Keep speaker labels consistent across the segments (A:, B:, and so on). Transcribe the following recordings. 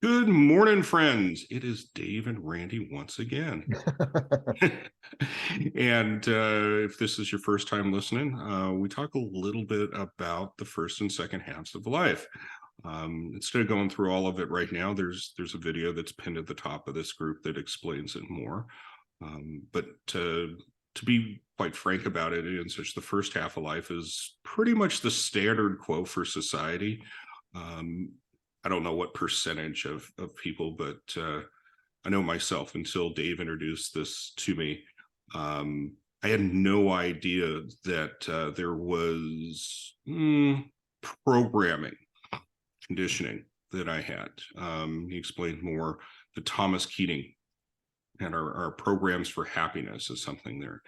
A: Good morning, friends. It is Dave and Randy once again. And if this is your first time listening, we talk a little bit about the first and second halves of life. Instead of going through all of it right now, there's a video that's pinned at the top of this group that explains it more. But to be quite frank about it, in such the first half of life is pretty much the standard quo for society. I don't know what percentage of people, but I know myself until Dave introduced this to me. I had no idea that there was programming, conditioning that I had. He explained more. The Thomas Keating and our programs for happiness is something there.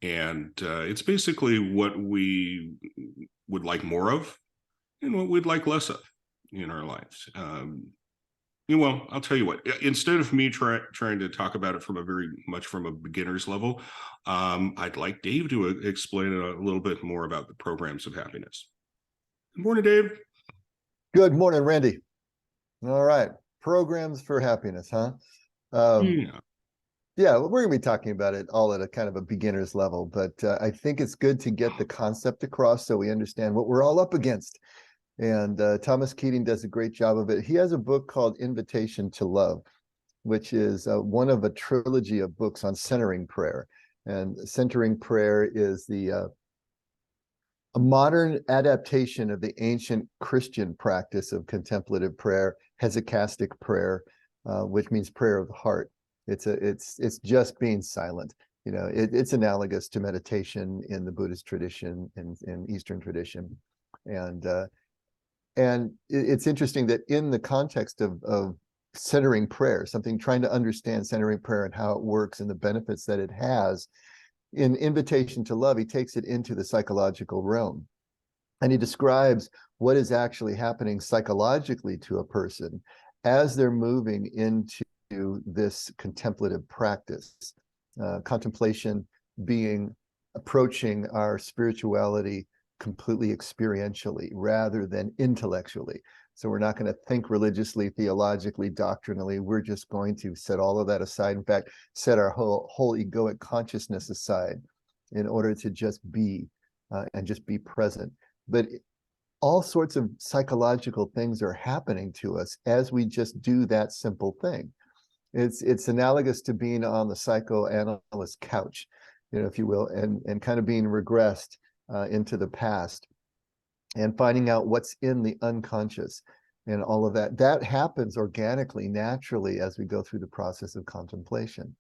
A: And it's basically what we would like more of and what we'd like less of in our lives. Well, I'll tell you what, instead of me trying to talk about it from a beginner's level, I'd like Dave to explain a little bit more about the programs of happiness. Good morning, Dave.
B: Good morning, Randy. All right. Programs for happiness, huh? Yeah, we're going to be talking about it all at a kind of a beginner's level, but I think it's good to get the concept across so we understand what we're all up against. And Thomas Keating does a great job of it. He has a book called Invitation to Love, which is one of a trilogy of books on centering prayer. And centering prayer is a modern adaptation of the ancient Christian practice of contemplative prayer, hesychastic prayer, which means prayer of the heart. It's just being silent. You know, it's analogous to meditation in the Buddhist tradition and in Eastern tradition. And it's interesting that in the context of centering prayer, something trying to understand centering prayer and how it works and the benefits that it has, in Invitation to Love, he takes it into the psychological realm. And he describes what is actually happening psychologically to a person as they're moving into this contemplative practice. Contemplation being approaching our spirituality completely experientially rather than intellectually. So we're not going to think religiously, theologically, doctrinally. We're just going to set all of that aside. In fact, set our whole egoic consciousness aside in order to just be and just be present. But all sorts of psychological things are happening to us as we just do that simple thing. It's analogous to being on the psychoanalyst couch, you know, if you will, and kind of being regressed into the past and finding out what's in the unconscious and all of that. That happens organically, naturally, as we go through the process of contemplation.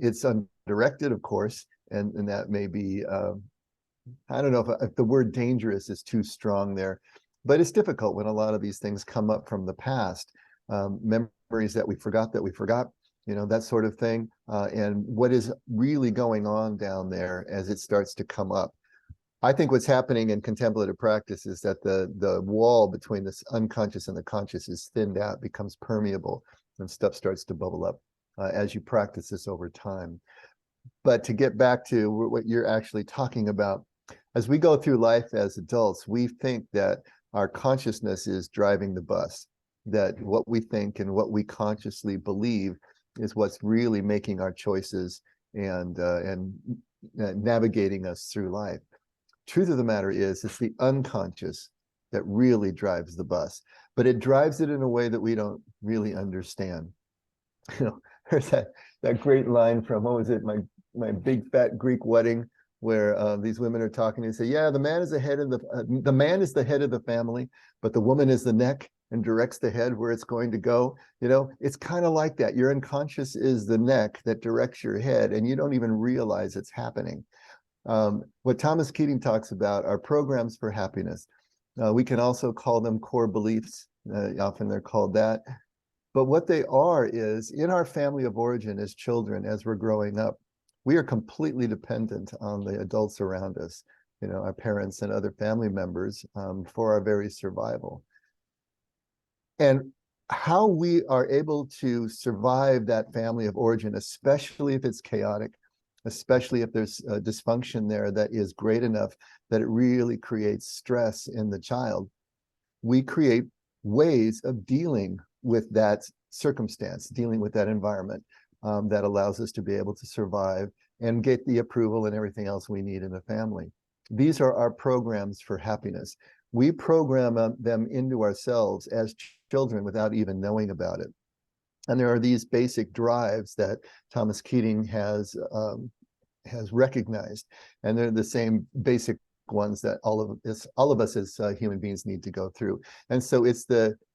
B: It's undirected, of course, and that may be, I don't know if the word dangerous is too strong there, but it's difficult when a lot of these things come up from the past, memories that we forgot, you know, that sort of thing, and what is really going on down there as it starts to come up. I think what's happening in contemplative practice is that the wall between this unconscious and the conscious is thinned out, becomes permeable, and stuff starts to bubble up as you practice this over time. But to get back to what you're actually talking about, as we go through life as adults, we think that our consciousness is driving the bus, that what we think and what we consciously believe is what's really making our choices and navigating us through life. Truth of the matter is, it's the unconscious that really drives the bus, but it drives it in a way that we don't really understand. You know, there's that great line from, what was it, my big fat Greek wedding, where these women are talking and say, yeah, the man is the head of the man is the head of the family, but the woman is the neck and directs the head where it's going to go. You know, it's kind of like that. Your unconscious is the neck that directs your head, and you don't even realize it's happening. What Thomas Keating talks about are programs for happiness. We can also call them core beliefs. Often they're called that. But what they are is, in our family of origin as children, as we're growing up, we are completely dependent on the adults around us, you know, our parents and other family members, for our very survival. And how we are able to survive that family of origin, especially if it's chaotic, especially if there's a dysfunction there that is great enough that it really creates stress in the child, we create ways of dealing with that circumstance, dealing with that environment, that allows us to be able to survive and get the approval and everything else we need in the family. These are our programs for happiness. We program them into ourselves as children without even knowing about it. And there are these basic drives that Thomas Keating has recognized, and they're the same basic ones that all of us as human beings need to go through. And so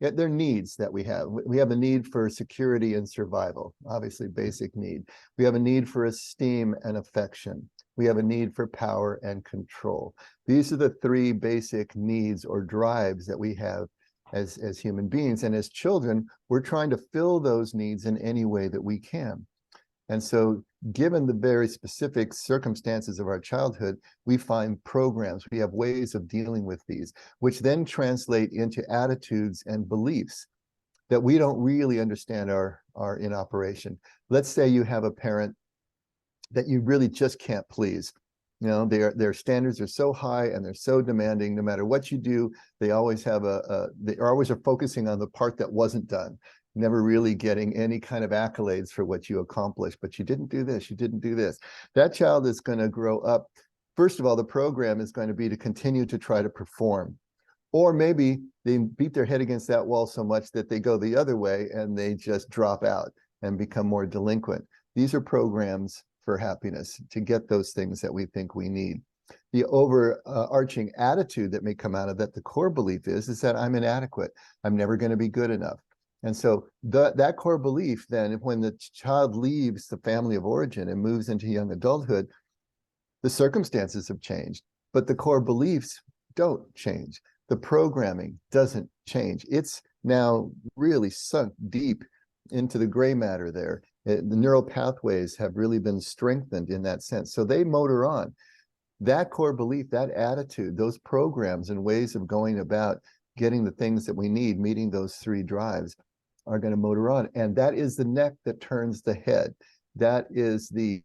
B: they're needs that we have. We have a need for security and survival, obviously basic need. We have a need for esteem and affection. We have a need for power and control. These are the three basic needs or drives that we have as human beings. And as children, we're trying to fill those needs in any way that we can. And so given the very specific circumstances of our childhood, we find programs, we have ways of dealing with these, which then translate into attitudes and beliefs that we don't really understand are in operation. Let's say you have a parent that you really just can't please. You know, their standards are so high and they're so demanding. No matter what you do, they always have they always are focusing on the part that wasn't done, never really getting any kind of accolades for what you accomplished. But you didn't do this, you didn't do this. That child is going to grow up. First of all, the program is going to be to continue to try to perform. Or maybe they beat their head against that wall so much that they go the other way and they just drop out and become more delinquent. These are programs for happiness, to get those things that we think we need. The overarching attitude that may come out of that, the core belief is that I'm inadequate. I'm never going to be good enough. And so that core belief, then, when the child leaves the family of origin and moves into young adulthood, the circumstances have changed, but the core beliefs don't change. The programming doesn't change. It's now really sunk deep into the gray matter there. The neural pathways have really been strengthened in that sense. So they motor on. That core belief, that attitude, those programs and ways of going about getting the things that we need, meeting those three drives, are going to motor on. And that is the neck that turns the head. That is the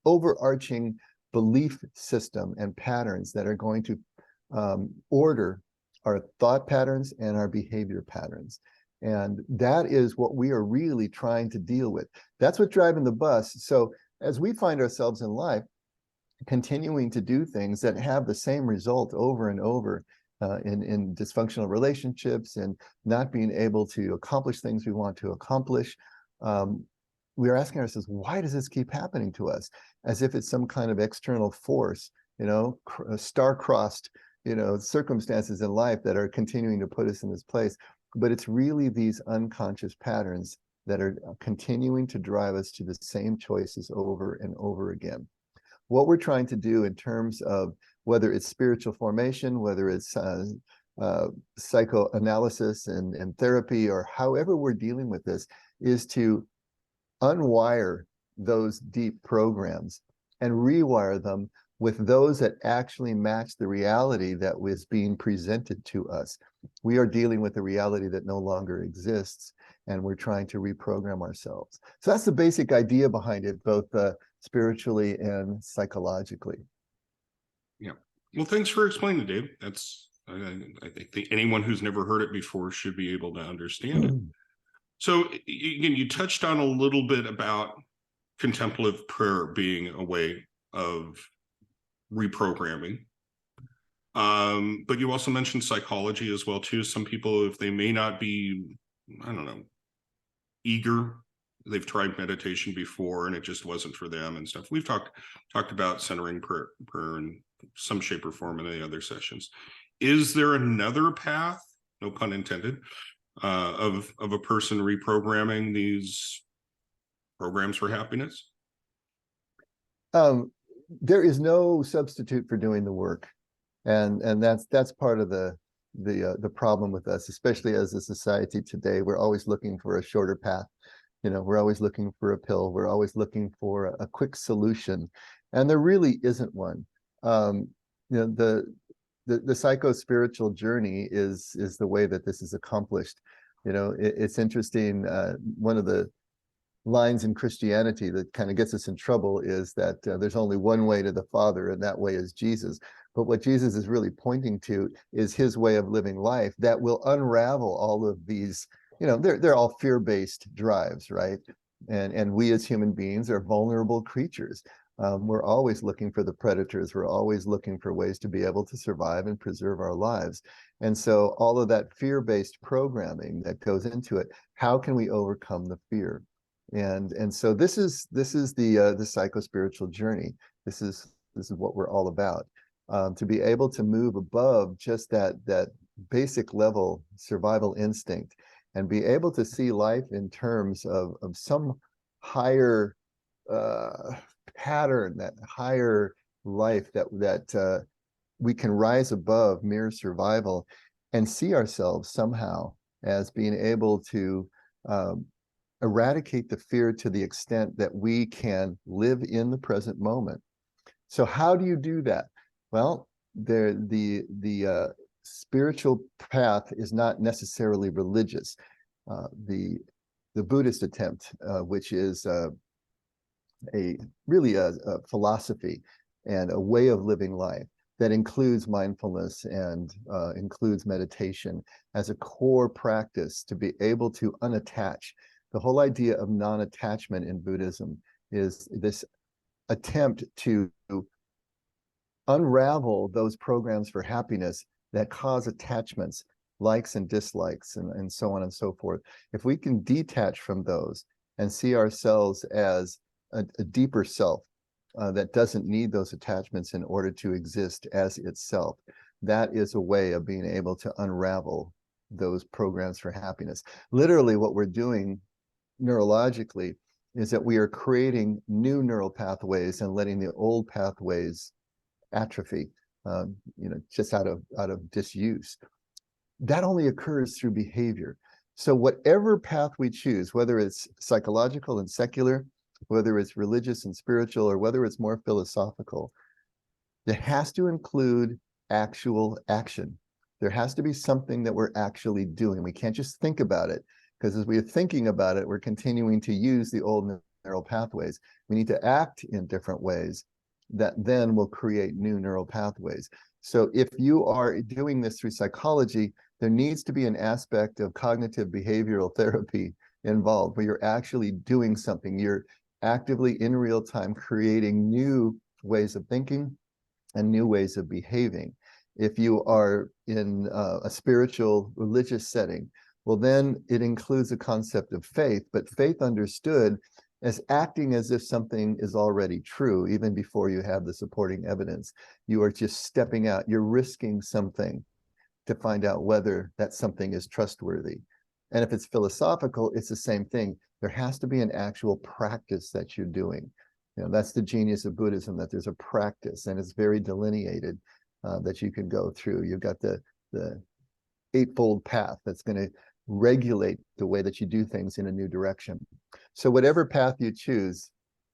B: overarching belief system and patterns that are going to order our thought patterns and our behavior patterns. And that is what we are really trying to deal with. That's what's driving the bus. So as we find ourselves in life, continuing to do things that have the same result over and over in dysfunctional relationships and not being able to accomplish things we want to accomplish, we are asking ourselves, why does this keep happening to us? As if it's some kind of external force, you know, star-crossed, you know, circumstances in life that are continuing to put us in this place. But it's really these unconscious patterns that are continuing to drive us to the same choices over and over again. What we're trying to do in terms of whether it's spiritual formation, whether it's psychoanalysis and therapy, or however we're dealing with this, is to unwire those deep programs and rewire them with those that actually match the reality that was being presented to us. We are dealing with a reality that no longer exists, and we're trying to reprogram ourselves. So that's the basic idea behind it, both spiritually and psychologically.
A: Yeah. Well, thanks for explaining, Dave. That's, I think anyone who's never heard it before should be able to understand it. So again, you touched on a little bit about contemplative prayer being a way of reprogramming. But you also mentioned psychology as well, too. Some people, if they may not be, I don't know, eager, they've tried meditation before and it just wasn't for them and stuff. We've talked about centering prayer in some shape or form in the other sessions. Is there another path, no pun intended, of a person reprogramming these programs for happiness?
B: There is no substitute for doing the work, and that's part of the problem with us, especially as a society today. We're always looking for a shorter path. You know, we're always looking for a pill. We're always looking for a quick solution, and there really isn't one. You know, the psycho-spiritual journey is the way that this is accomplished. You know, it's interesting. One of the lines in Christianity that kind of gets us in trouble is that there's only one way to the Father, and that way is Jesus. But what Jesus is really pointing to is his way of living life that will unravel all of these, they're all fear-based drives, right? And we as human beings are vulnerable creatures. We're always looking for the predators. We're always looking for ways to be able to survive and preserve our lives. And so all of that fear-based programming that goes into it, how can we overcome the fear? And so this is the psycho-spiritual journey. This is what we're all about. To be able to move above just that basic level survival instinct and be able to see life in terms of some higher pattern, that higher life that we can rise above mere survival and see ourselves somehow as being able to eradicate the fear to the extent that we can live in the present moment. So how do you do that? Well, the spiritual path is not necessarily religious. The Buddhist attempt, which is really a philosophy and a way of living life that includes mindfulness and includes meditation as a core practice to be able to unattach. The whole idea of non-attachment in Buddhism is this attempt to unravel those programs for happiness that cause attachments, likes and dislikes, and so on and so forth. If we can detach from those and see ourselves as a deeper self that doesn't need those attachments in order to exist as itself, that is a way of being able to unravel those programs for happiness. Literally, what we're doing neurologically is that we are creating new neural pathways and letting the old pathways atrophy, just out of disuse. That only occurs through behavior. So whatever path we choose, whether it's psychological and secular, whether it's religious and spiritual, or whether it's more philosophical, it has to include actual action. There has to be something that we're actually doing. We can't just think about it, because as we are thinking about it, we're continuing to use the old neural pathways. We need to act in different ways that then will create new neural pathways. So if you are doing this through psychology, there needs to be an aspect of cognitive behavioral therapy involved, where you're actually doing something. You're actively in real time creating new ways of thinking and new ways of behaving. If you are in a spiritual religious setting, well, then it includes a concept of faith, but faith understood as acting as if something is already true, even before you have the supporting evidence. You are just stepping out, you're risking something to find out whether that something is trustworthy. And if it's philosophical, it's the same thing. There has to be an actual practice that you're doing. That's the genius of Buddhism, that there's a practice, and it's very delineated that you can go through. You've got the eightfold path that's going to regulate the way that you do things in a new direction. So whatever path you choose,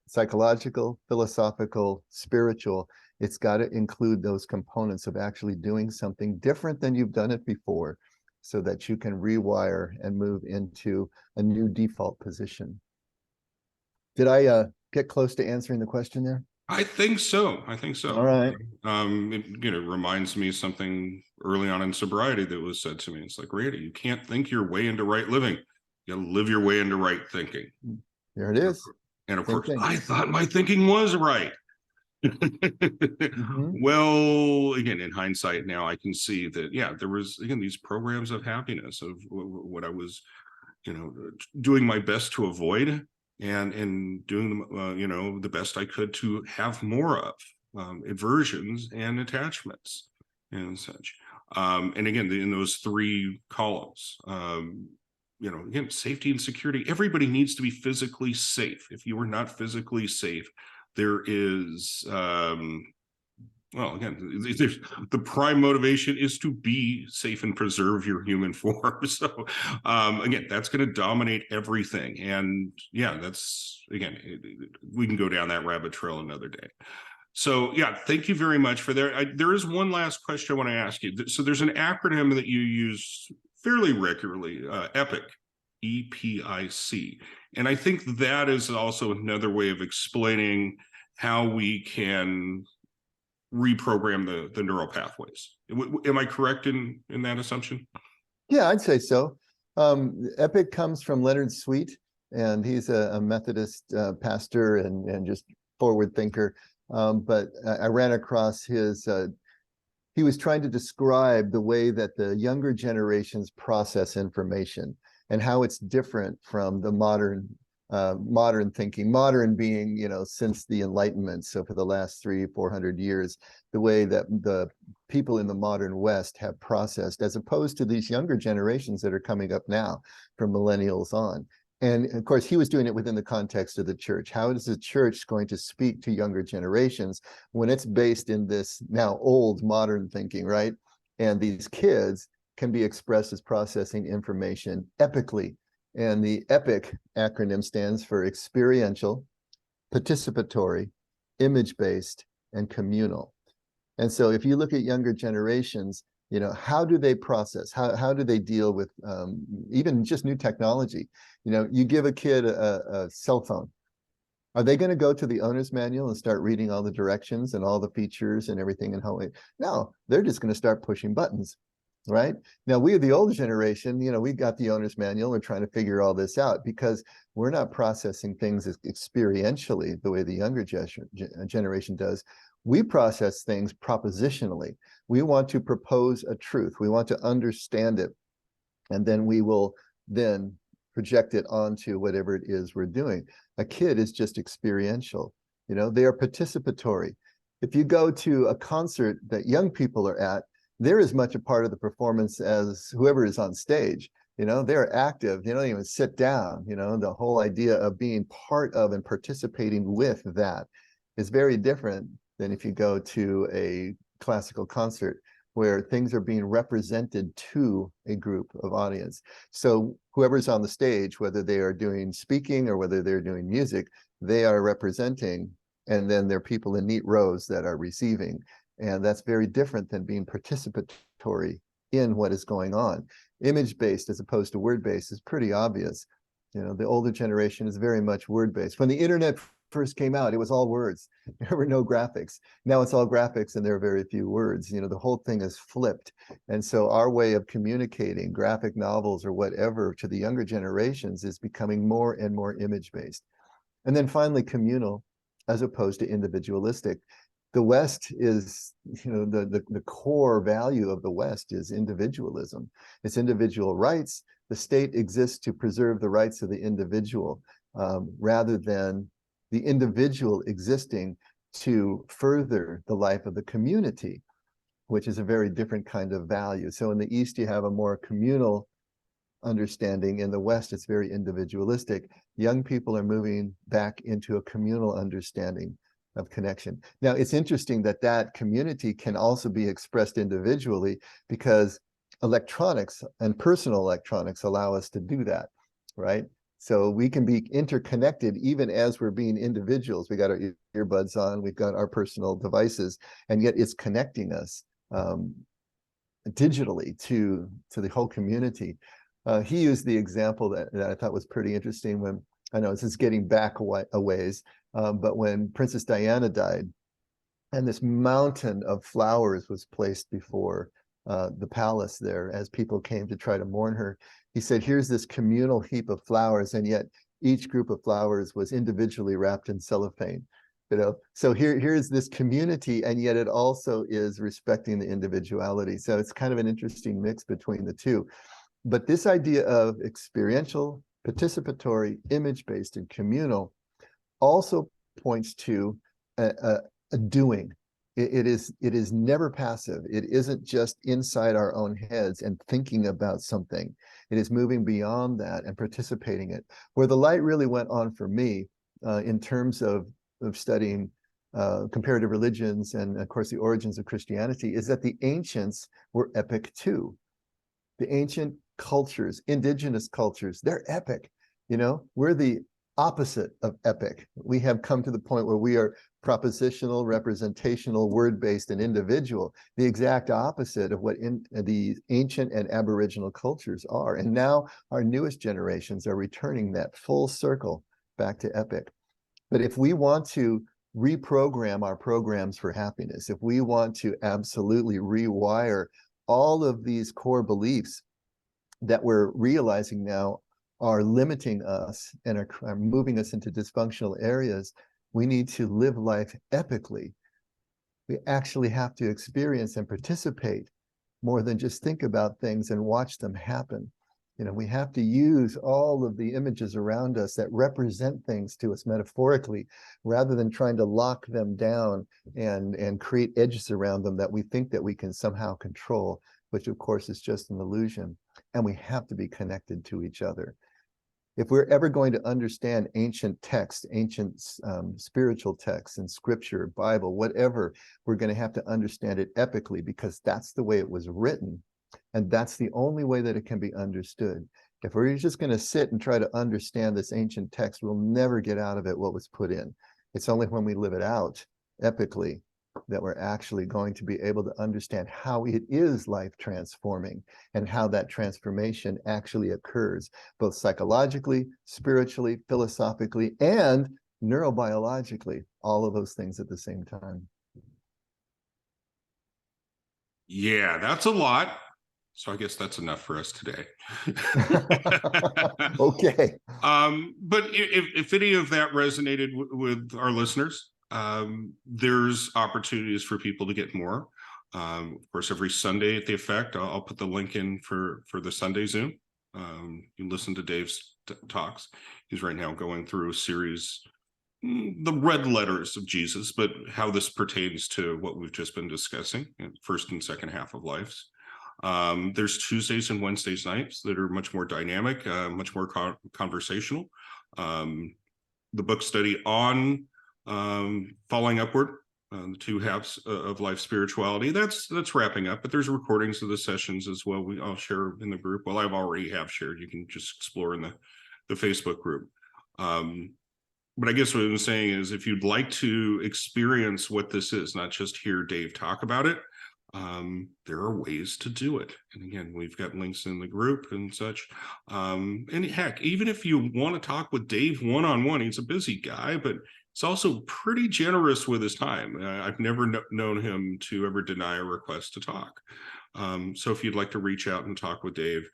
B: psychological, philosophical, spiritual, it's got to include those components of actually doing something different than you've done it before, so that you can rewire and move into a new default position. Did I get close to answering the question there?
A: I think so.
B: All right.
A: It reminds me of something early on in sobriety that was said to me. It's like, Rita, you can't think your way into right living. You gotta live your way into right thinking.
B: There it is.
A: And of
B: Same
A: course,
B: thing.
A: I thought my thinking was right. Well, again, in hindsight now, I can see that, yeah, there was, again, these programs of happiness of what I was, doing my best to avoid, and doing the best I could to have more of, aversions and attachments and such. And again, in those three columns, again, safety and security. Everybody needs to be physically safe. If you are not physically safe, there is well, again, the prime motivation is to be safe and preserve your human form. So again, that's going to dominate everything. And yeah, that's, again, we can go down that rabbit trail another day. So yeah, thank you very much for that. There is one last question I want to ask you. So there's an acronym that you use fairly regularly, EPIC, EPIC. And I think that is also another way of explaining how we can reprogram the neural pathways. Am I correct in that assumption?
B: Yeah, I'd say so. Epic comes from Leonard Sweet, and he's a Methodist pastor and just forward thinker. But I ran across his, he was trying to describe the way that the younger generations process information and how it's different from the modern thinking, modern being, since the Enlightenment. So for the last 300-400 years, the way that the people in the modern West have processed, as opposed to these younger generations that are coming up now from millennials on. And of course, he was doing it within the context of the church. How is the church going to speak to younger generations when it's based in this now old modern thinking, right? And these kids can be expressed as processing information epically. And the EPIC acronym stands for experiential, participatory, image-based, and communal. And so if you look at younger generations, how do they process? How do they deal with even just new technology? You give a kid a cell phone. Are they going to go to the owner's manual and start reading all the directions and all the features and everything? No, they're just going to start pushing buttons, right? Now, we are the older generation, we got the owner's manual. We're trying to figure all this out because we're not processing things experientially the way the younger generation does. We process things propositionally. We want to propose a truth. We want to understand it. And then we will then project it onto whatever it is we're doing. A kid is just experiential. They are participatory. If you go to a concert that young people are at, they're as much a part of the performance as whoever is on stage. They're active. They don't even sit down. The whole idea of being part of and participating with that is very different than if you go to a classical concert where things are being represented to a group of audience. So whoever's on the stage, whether they are doing speaking or whether they're doing music, they are representing, and then there are people in neat rows that are receiving. And that's very different than being participatory in what is going on. Image-based as opposed to word-based is pretty obvious. The older generation is very much word-based. When the internet first came out, it was all words. There were no graphics. Now it's all graphics and there are very few words. The whole thing is flipped. And so our way of communicating graphic novels or whatever to the younger generations is becoming more and more image-based. And then finally, communal as opposed to individualistic. The West is, the core value of the West is individualism. It's individual rights. The state exists to preserve the rights of the individual rather than the individual existing to further the life of the community, which is a very different kind of value. So in the East, you have a more communal understanding. In the West, it's very individualistic. Young people are moving back into a communal understanding of connection. Now, it's interesting that community can also be expressed individually because electronics and personal electronics allow us to do that, right? So we can be interconnected even as we're being individuals. We got our earbuds on, we've got our personal devices, and yet it's connecting us digitally to the whole community. He used the example that I thought was pretty interesting when, I know this is getting back a ways, but when Princess Diana died, and this mountain of flowers was placed before the palace there as people came to try to mourn her. He said, here's this communal heap of flowers, and yet each group of flowers was individually wrapped in cellophane. So here's this community, and yet it also is respecting the individuality. So it's kind of an interesting mix between the two. But this idea of experiential, participatory, image-based, and communal also points to a doing. It is never passive. It isn't just inside our own heads and thinking about something. It is moving beyond that and participating in it. Where the light really went on for me in terms of studying comparative religions and, of course, the origins of Christianity is that the ancients were epic too. The ancient cultures, indigenous cultures, they're epic. We're the opposite of epic. We have come to the point where we are propositional, representational, word-based, and individual, the exact opposite of what the ancient and aboriginal cultures are. And now our newest generations are returning that full circle back to epic. But if we want to reprogram our programs for happiness, if we want to absolutely rewire all of these core beliefs that we're realizing now are limiting us and are moving us into dysfunctional areas, we need to live life epically. We actually have to experience and participate more than just think about things and watch them happen. You know, we have to use all of the images around us that represent things to us metaphorically, rather than trying to lock them down and create edges around them that we think that we can somehow control, which of course is just an illusion. And we have to be connected to each other. If we're ever going to understand ancient texts, ancient spiritual texts and scripture, Bible, whatever, we're going to have to understand it epically, because that's the way it was written. And that's the only way that it can be understood. If we're just going to sit and try to understand this ancient text, we'll never get out of it what was put in. It's only when we live it out epically that we're actually going to be able to understand how it is life transforming, and how that transformation actually occurs, both psychologically, spiritually, philosophically, and neurobiologically, all of those things at the same time.
A: Yeah, that's a lot. So I guess that's enough for us today.
B: Okay.
A: But if any of that resonated with our listeners, there's opportunities for people to get more. Of course, every Sunday at the Effect, I'll put the link in for the Sunday Zoom. You listen to Dave's talks. He's right now going through a series, the red letters of Jesus, but how this pertains to what we've just been discussing in first and second half of lives. There's Tuesdays and Wednesdays nights that are much more dynamic, much more conversational. The book study on Falling Upward, the two halves of life spirituality, that's wrapping up, but there's recordings of the sessions as well. I'll share in the group. Well, I've already have shared. You can just explore in the Facebook group. But I guess what I'm saying is, if you'd like to experience what this is, not just hear Dave talk about it, there are ways to do it. And again, we've got links in the group and such. And heck, even if you want to talk with Dave one-on-one, he's a busy guy, but he's also pretty generous with his time. I've never known him to ever deny a request to talk. So if you'd like to reach out and talk with Dave,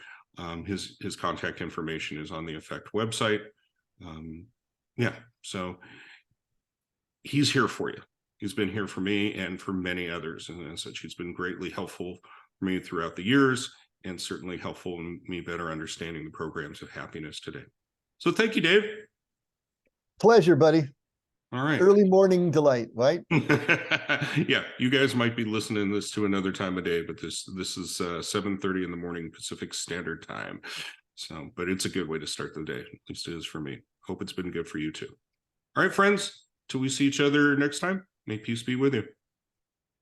A: his contact information is on the Effect website. Yeah, so he's here for you. He's been here for me and for many others, and such. He's been greatly helpful for me throughout the years, and certainly helpful in me better understanding the programs of happiness today. So thank you, Dave.
B: Pleasure, buddy.
A: All right.
B: Early morning delight, right?
A: Yeah, you guys might be listening to this to another time of day, but this is 7:30 in the morning Pacific Standard Time. So, but it's a good way to start the day. At least it is for me. Hope it's been good for you too. All right, friends, till we see each other next time, may peace be with you.